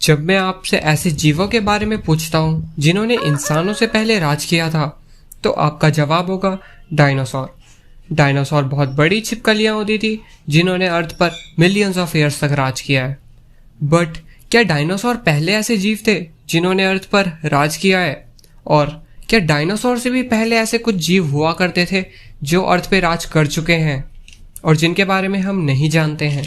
जब मैं आपसे ऐसे जीवों के बारे में पूछता हूँ जिन्होंने इंसानों से पहले राज किया था, तो आपका जवाब होगा डायनासोर। डायनासोर बहुत बड़ी छिपकलियां होती थी जिन्होंने अर्थ पर मिलियंस ऑफ ईयर्स तक राज किया है। बट क्या डायनासोर पहले ऐसे जीव थे जिन्होंने अर्थ पर राज किया है? और क्या डायनासोर से भी पहले ऐसे कुछ जीव हुआ करते थे जो अर्थ पे राज कर चुके हैं और जिनके बारे में हम नहीं जानते हैं?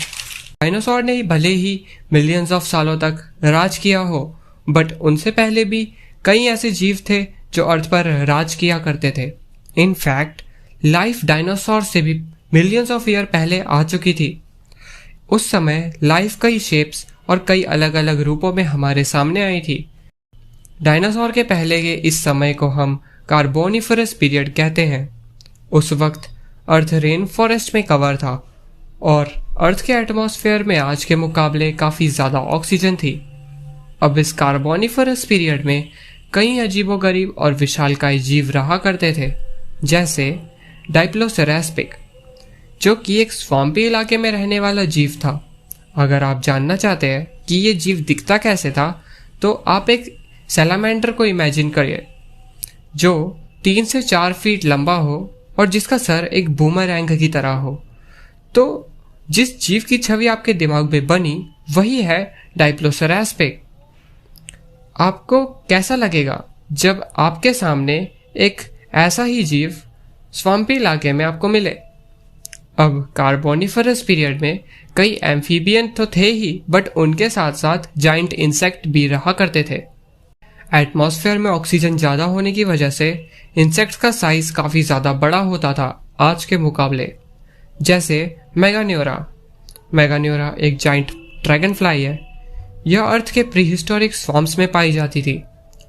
डायनासोर ने भले ही मिलियंस ऑफ सालों तक राज किया हो, बट उनसे पहले भी कई ऐसे जीव थे जो अर्थ पर राज किया करते थे। इन फैक्ट लाइफ डायनासोर से भी मिलियंस ऑफ ईयर पहले आ चुकी थी। उस समय लाइफ कई शेप्स और कई अलग अलग रूपों में हमारे सामने आई थी। डायनासोर के पहले के इस समय को हम कार्बोनिफरस पीरियड कहते हैं। उस वक्त अर्थ रेन फॉरेस्ट में कवर था और अर्थ के एटमॉस्फेयर में आज के मुकाबले काफ़ी ज़्यादा ऑक्सीजन थी। अब इस कार्बोनिफरस पीरियड में कई अजीबोगरीब और विशालकाय जीव रहा करते थे, जैसे डाइप्लोसेरेस्पिक, जो कि एक स्वैम्पी इलाके में रहने वाला जीव था। अगर आप जानना चाहते हैं कि ये जीव दिखता कैसे था, तो आप एक सैलामेंडर को इमेजिन करिए जो 3 से 4 फीट लंबा हो और जिसका सर एक बूमरैंग की तरह हो। तो जिस जीव की छवि आपके दिमाग में बनी वही है डाइप्लोसेरेस्पिक। आपको कैसा लगेगा जब आपके सामने एक ऐसा ही जीव स्वैम्पी इलाके में आपको मिले? अब कार्बोनिफरस पीरियड में कई एम्फीबियन तो थे ही, बट उनके साथ साथ जाइंट इंसेक्ट भी रहा करते थे। एटमॉस्फेयर में ऑक्सीजन ज़्यादा होने की वजह से इंसेक्ट्स का साइज काफ़ी ज़्यादा बड़ा होता था आज के मुकाबले। जैसे मेगान्योरा एक जाइंट ड्रैगन फ्लाई है। यह अर्थ के प्रीहिस्टोरिक स्वॉर्म्स में पाई जाती थी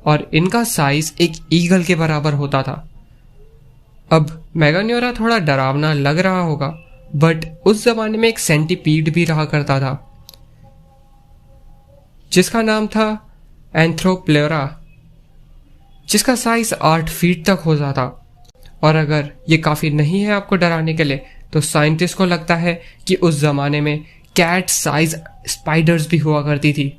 और इनका साइज एक ईगल के बराबर होता था। अब मेगान्योरा थोड़ा डरावना लग रहा होगा, बट उस जमाने में एक सेंटीपीड भी रहा करता था जिसका नाम था एंथ्रोप्लेरा, जिसका साइज 8 फीट तक होता था। और अगर ये काफ़ी नहीं है आपको डराने के लिए, तो साइंटिस्ट को लगता है कि उस जमाने में कैट साइज स्पाइडर्स भी हुआ करती थी।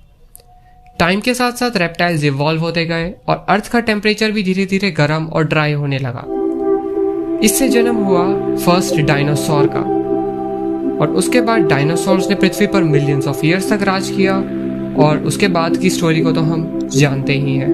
टाइम के साथ साथ रेप्टाइल्स इवॉल्व होते गए और अर्थ का टेम्परेचर भी धीरे धीरे गर्म और ड्राई होने लगा। इससे जन्म हुआ फर्स्ट डायनासोर का, और उसके बाद डायनासोर्स ने पृथ्वी पर मिलियंस ऑफ ईयर्स तक राज किया, और उसके बाद की स्टोरी को तो हम जानते ही हैं।